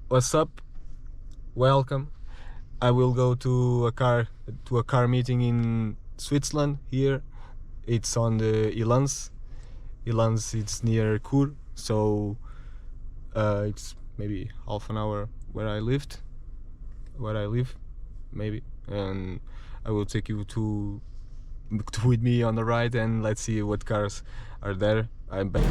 What's up? Welcome. I will go to a car meeting in Switzerland here. It's on the Ilanz. Ilanz, it's near Kur, so it's maybe half an hour where I live, maybe. And I will take you to with me on the ride, and let's see what cars are there. I'm back.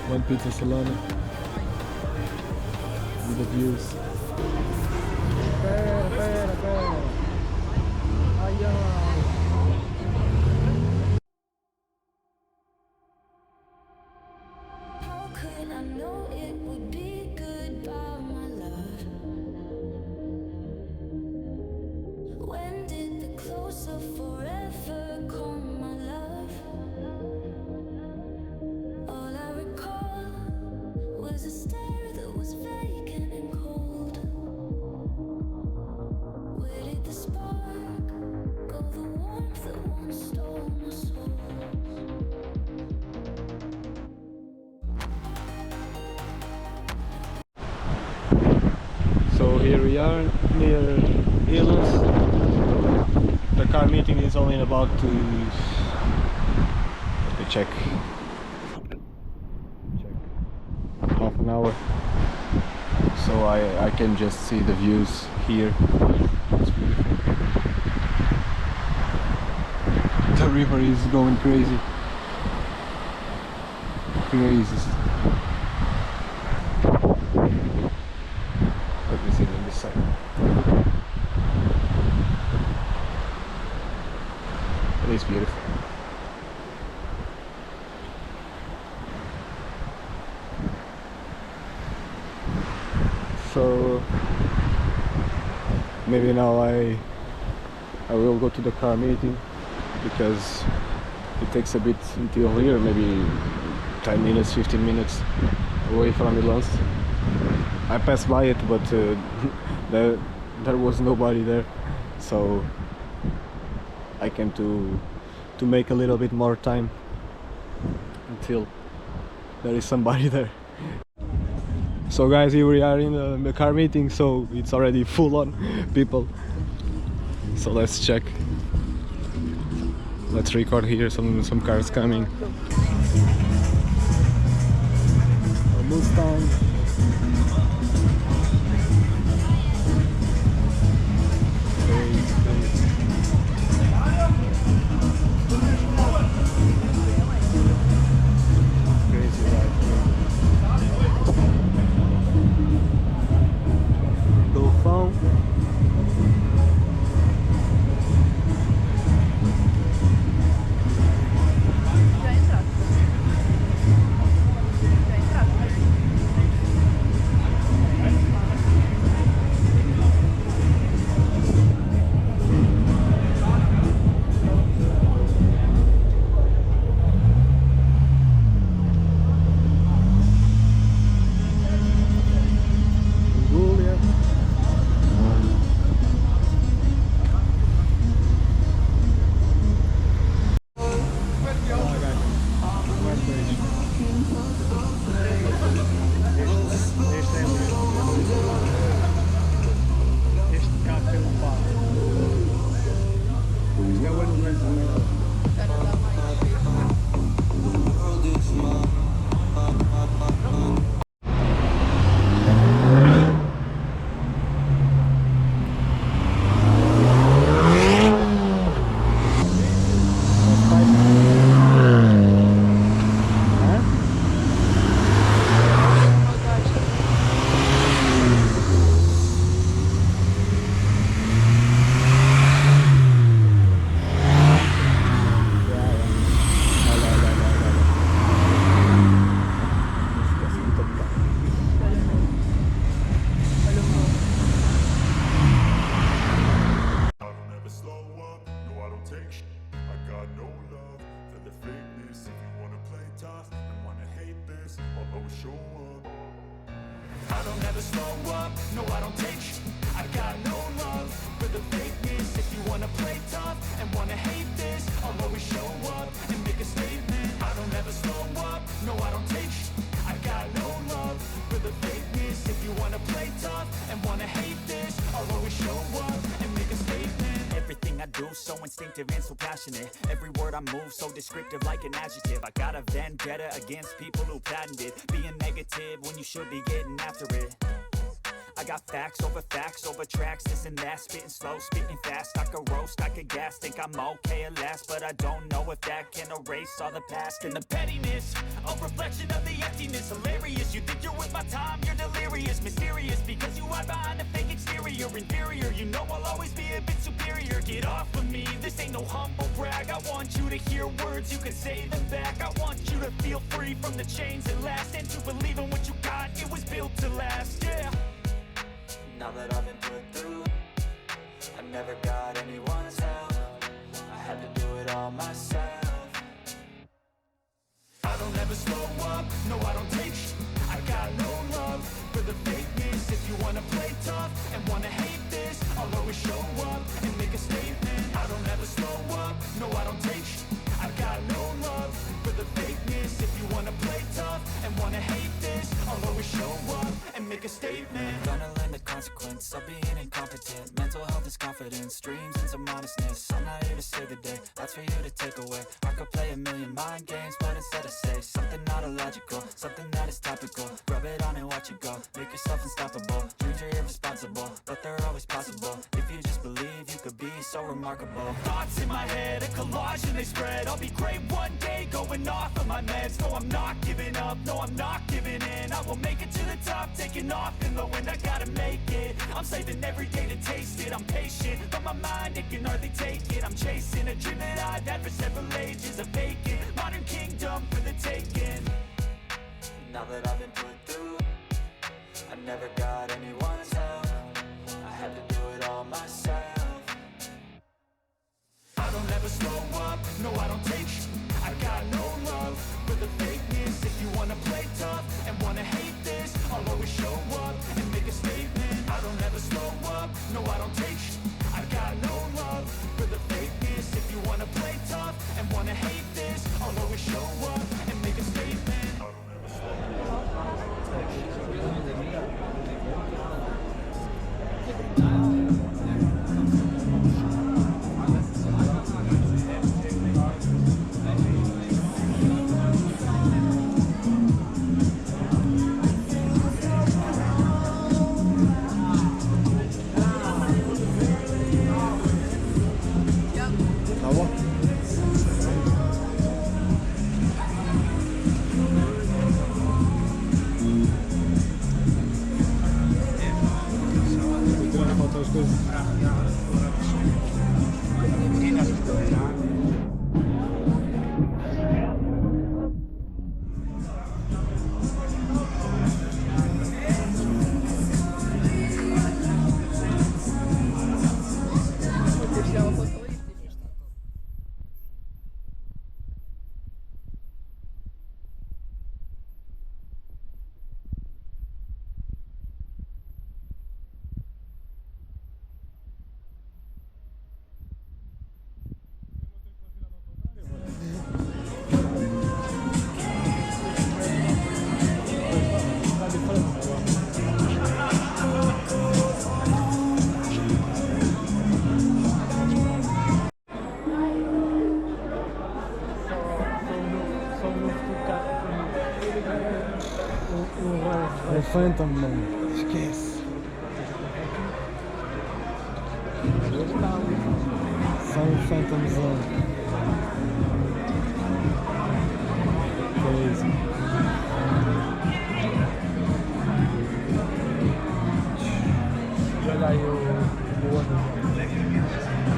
One pizza salami with the views. How could I know it would be goodbye, my love? When did the close of forever come, my love? All I recall was a stare that was vacant and cold. Where did the spark go, the warmth that once stole my soul? So here we are near Ilanz. The car meeting is only about to check half an hour, so I can just see the views here. It's beautiful. The river is going crazy. Let me see on this side. It is beautiful. So maybe now I will go to the car meeting, because it takes a bit until here, maybe 10 minutes, 15 minutes away from Ilanz. I passed by it, but there was nobody there, so I came to make a little bit more time until there is somebody there. So guys, here we are in the car meeting, so it's already full on people. So let's check. Let's record here some cars coming. A Mustang. take sh. I got no love for the fakeness. If you wanna play tough and wanna hate this, I'll always show up. I don't ever slow up, no I don't take sh. I got no love for the fakeness. If you wanna play tough and wanna hate this, I'll always show up and make a statement. I don't ever slow up, no I don't take sh. I got no love for the fakeness. If you wanna play tough and wanna hate this, I'll always show up and make a statement. Everything I do so instinctive and so passionate. Every word I move so descriptive like an adjective. I got a vendetta against people who patented being negative when you should be getting after it. I got facts over tracks, this and that. Spitting slow, spitting fast. I could roast, I could gas. Think I'm okay at last, but I don't know if that can erase all the past. And the pettiness, a reflection of the emptiness. Hilarious, you think you're with my time, you're delirious. Mysterious, because you hide behind a fake exterior. Inferior, you know I'll always be a bit superior. Get off of me, this ain't no humble brag. I want you to hear words, you can say them back. I want you to feel free from the chains that last, and to believe in what you got, it was built to last, yeah. Now that I've been put through, I never got anyone's help. I had to do it all myself. I don't ever slow up, no I don't take sh. I got no love for the fakeness. If you wanna play tough and wanna hate this, I'll always show up and make a statement. I don't ever slow up, no I don't take sh. I got no love for the fakeness. If you wanna play tough and wanna hate this, I'll always show up and make a statement. Gonna learn the consequence of being incompetent. Mental health is confidence, dreams and some honestness. I'm not here to save the day, that's for you to take away. I could play a million mind games, but instead I say something not illogical, something that is topical. Rub it on and watch it go, make yourself unstoppable. Dreams are irresponsible, but they're always possible. If you just believe, you could be so remarkable. Thoughts in my head, a collage and they spread. I'll be great one day, going off of my meds. No, I'm not giving up, no, I'm not giving in. I will make it to the top, taking off in the wind. I gotta make it, I'm saving every day to taste it. I'm patient, but my mind, it can hardly take it. I'm chasing a dream that I've had for several ages. A vacant, modern kingdom for the taking. Now that I've been put through, I never got anyone's help. I had to do it all myself. I don't ever slow up, no I don't take sh. I got no love for the fakeness. If you wanna play tough and wanna hate this, I'll always show up and make a statement. I don't ever slow up, no I don't take sh. I got no love for the fakeness. If you wanna play tough and wanna hate this, I'll always show up and make a statement. I don't ever slow É Phantom, mano. Esquece. Só um Phantomzão. Crazy. Olha aí o outro.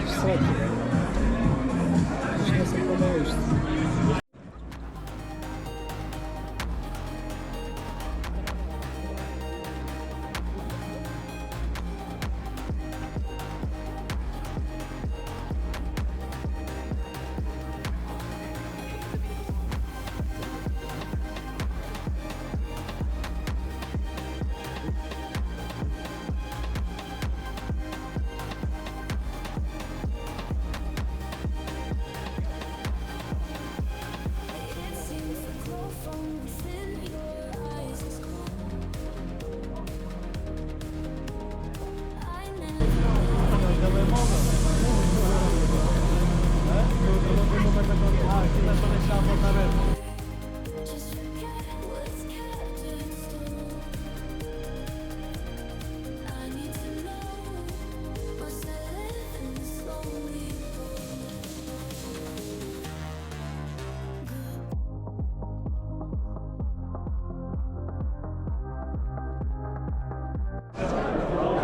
Só que esquece como é este.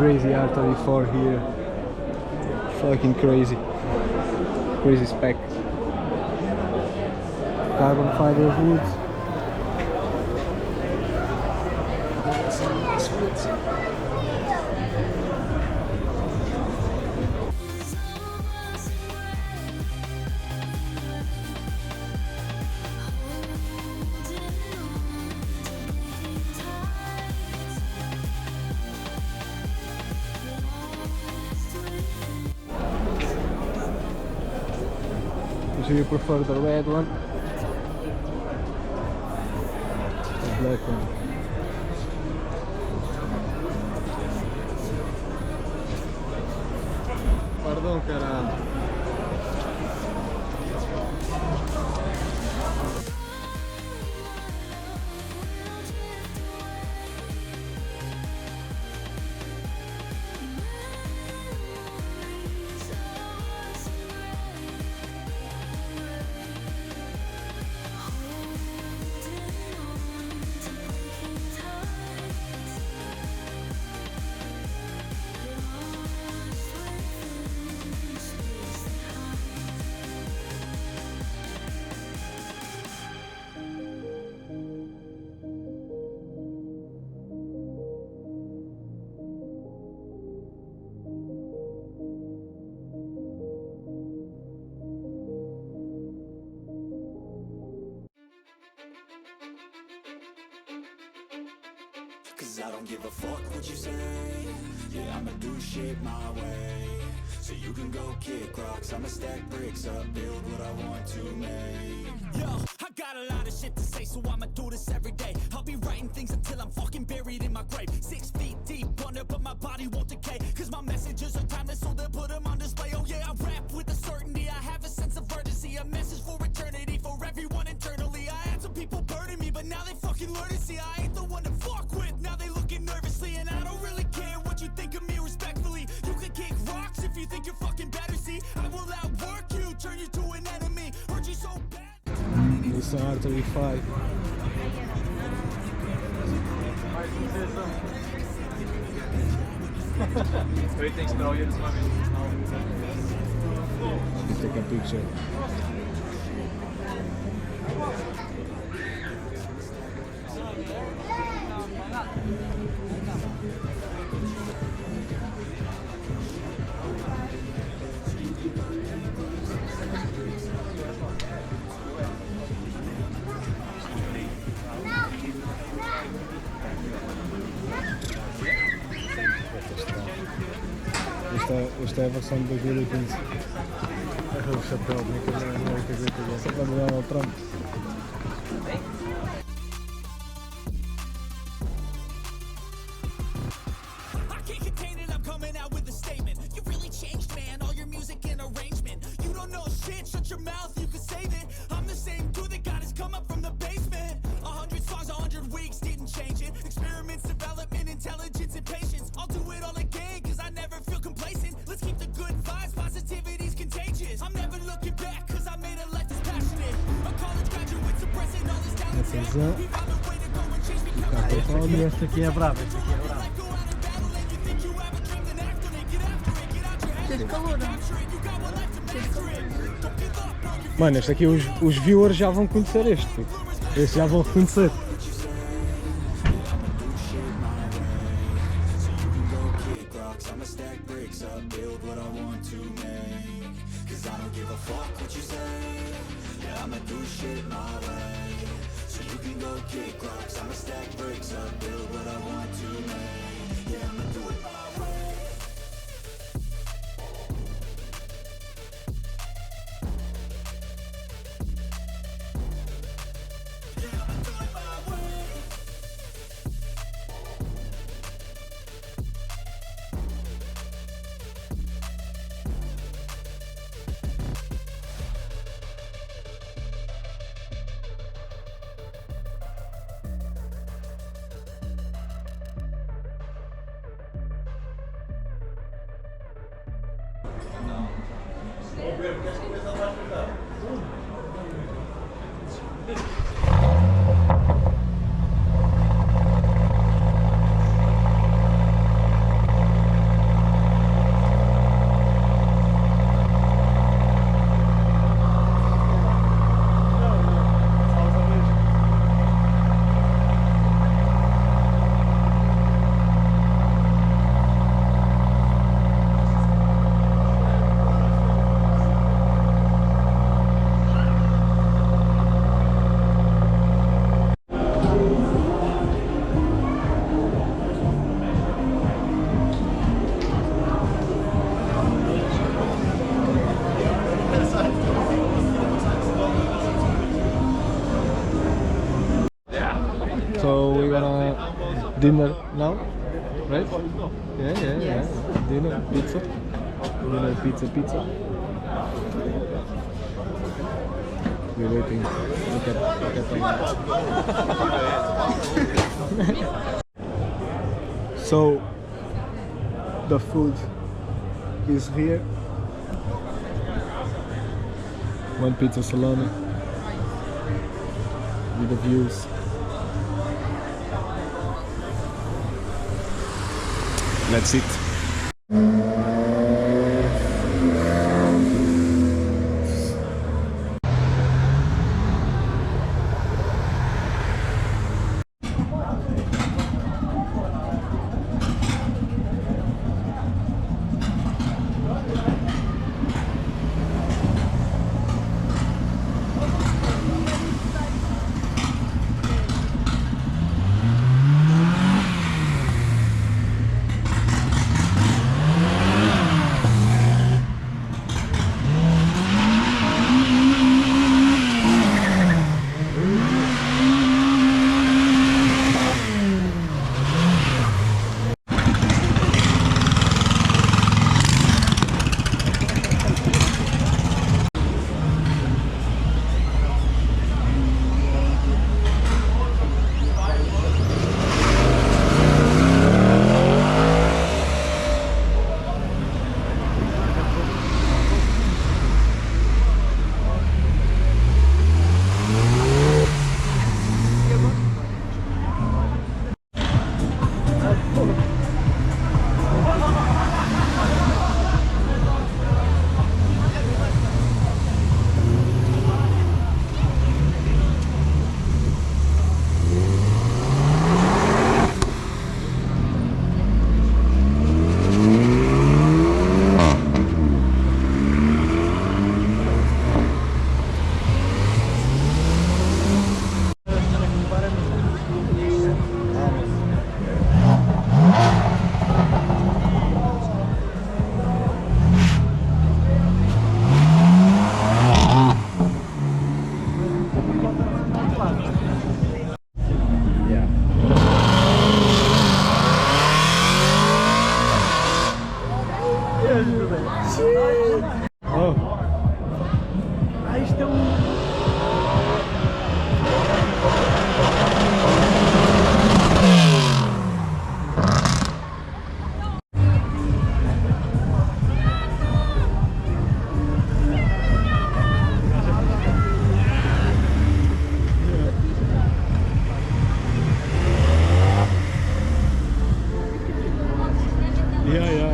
crazy R34 here. Fucking crazy. Crazy spec. Carbon fiber wood. So you prefer the red one? The black one. Pardon, caralho. Cause I don't give a fuck what you say. Yeah, I'ma do shit my way. So you can go kick rocks, I'ma stack bricks up, build what I want to make. Yo, I got a lot of shit to say, so I'ma do this every day. I'll be writing things until I'm fucking buried in my grave. 6 feet deep under, but my body won't decay. Cause my messages are timeless, so they'll put them on display. Oh yeah, I rap with a certainty, I have a sense of urgency. A message for eternity, for everyone internally. I had some people burning me, but now they fucking learn to see I ain't the one to fuck with. Now they looking nervously, and I don't really care what you think of me respectfully. You can kick rocks if you think you're fucking better. See, I will outwork you, turn you to an enemy. Hurt you so bad. This is R35. Take a picture. Esta é a versão de 2015. O chapéu, só para dar ao Trump. I can't contain it, I'm coming out with a statement. You really changed, man, all your music and arrangement. You don't know shit, shut your mouth, you can save it. I'm the same dude that got his come up from the basement. 100 songs, 100 weeks, didn't change it. Experiments, development, intelligence, and patience. I'll do it all again, cause I never feel complacent. Let's keep the good vibes, positivity's contagious. I'm never looking back, cause I made a life that's passionate. A college graduate suppressing all his talent. Atenção. We found a way to go and change, become a Esta aqui é brava, esta aqui é brava. like go out and battle and you think you have a dream, then act on it. Get after it, get out your head, Cheio de calor, né? capture it. You got one life to master it. Don't give up, bro, you Mano, este aqui os viewers já vão conhecer este. Este já vão reconhecer. kick rocks, I'ma stack bricks up, build what I want to make. Cause I don't give a fuck what you say. Yeah, I'ma do shit my way. So you can go kick rocks, I'ma stack bricks up, build what I want to make. Yeah, I'ma do it my way. Yeah, I'ma do it my way. dinner now, right? Yeah. Dinner, pizza. Dinner, pizza. We're waiting. Look at So the food is here. One pizza salami with the views. That's it.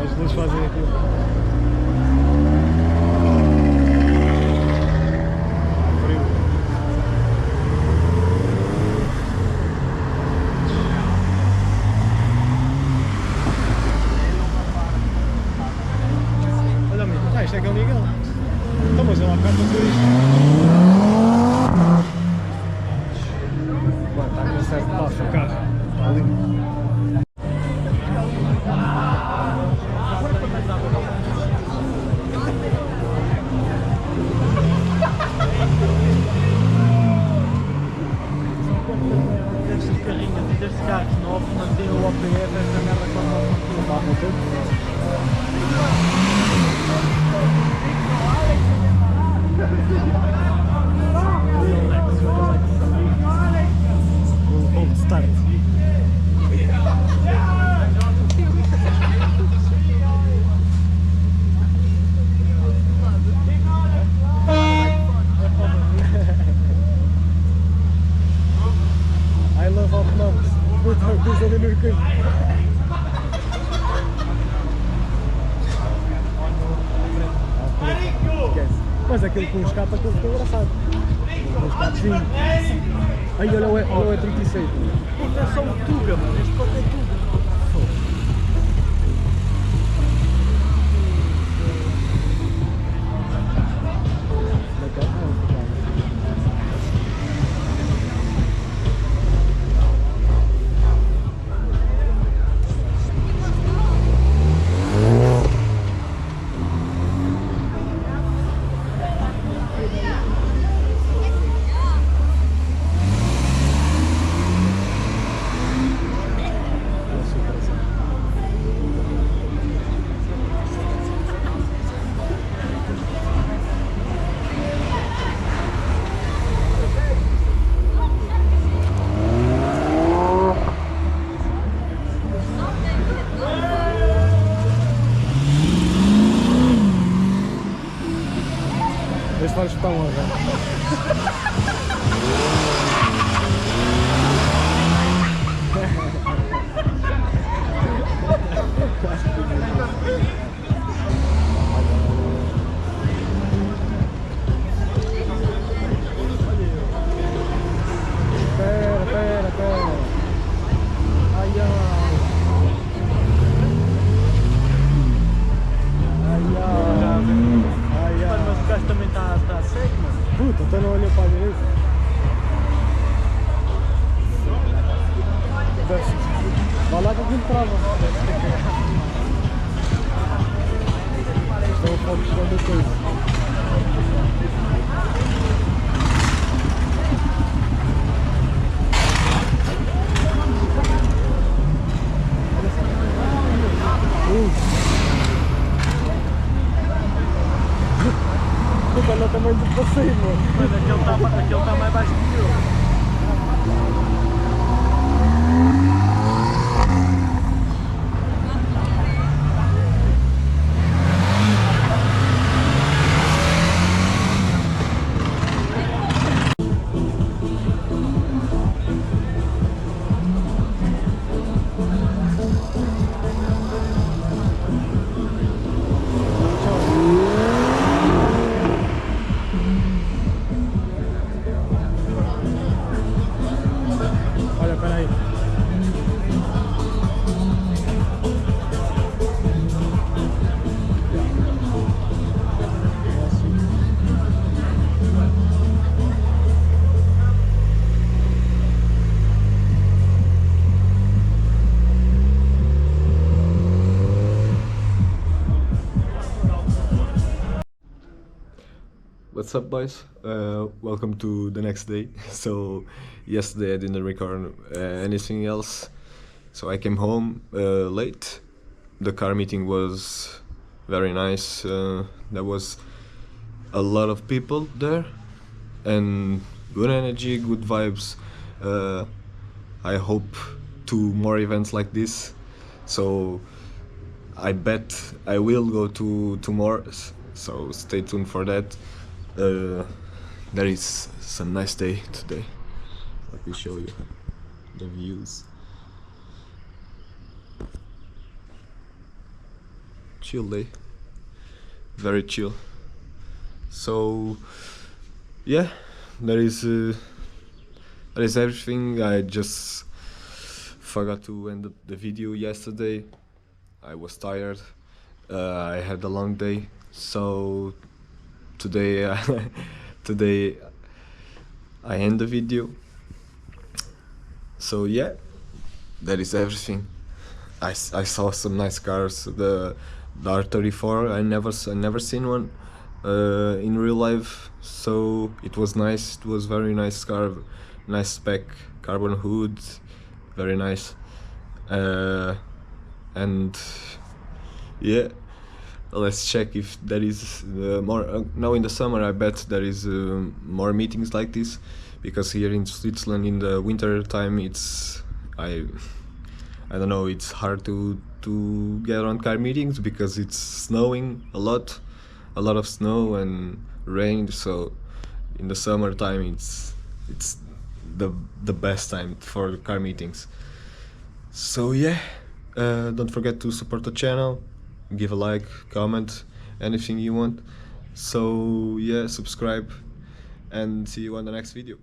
As luzes fazem aquilo. Frio. Olha amigo, isto é que é o Miguel. Então, mas ele há bocado passou isto. Está com certo passo o carro. Está lindo. Destes carros novos, mantém o OPF, esta merda quando não está a Old start. I love autonomous. Muito coisa ali no canto. Mas aquele com escape, aquele ficou engraçado. Com escapezinho. Aí olha o E36. Puta, é só um tuga, mano. Este corpo é tuga. Vê se vai escutar um agora. Pera. Ai, Mas o gajo também está seco, mano. puta, até não olhou para a direita. Vai lá que aquilo trava. Isto é um foco de coisa. Olha o tamanho do passeio, mano. Mas aquele tá mais baixo que eu. Olha, peraí. What's up, boys? Welcome to the next day. So yesterday I didn't record anything else, so I came home late. The car meeting was very nice. There was a lot of people there and good energy, good vibes. I hope to more events like this, so I bet I will go to more, so stay tuned for that. There is some nice day today. Let me show you the views. Chill day, very chill. So yeah, there is everything. I just forgot to end the video yesterday. I was tired. I had a long day, so today I end the video. So yeah, that is everything. I saw some nice cars. The R34, I never seen one in real life, so it was nice. It was very nice car, nice spec, carbon hood, very nice. And yeah, let's check if there is more now in the summer. I bet there is more meetings like this, because here in Switzerland in the winter time it's I don't know, it's hard to get on car meetings because it's snowing a lot of snow and rain. So in the summertime it's the best time for car meetings. So yeah, don't forget to support the channel, give a like, comment, anything you want. So yeah, subscribe, and see you on the next video.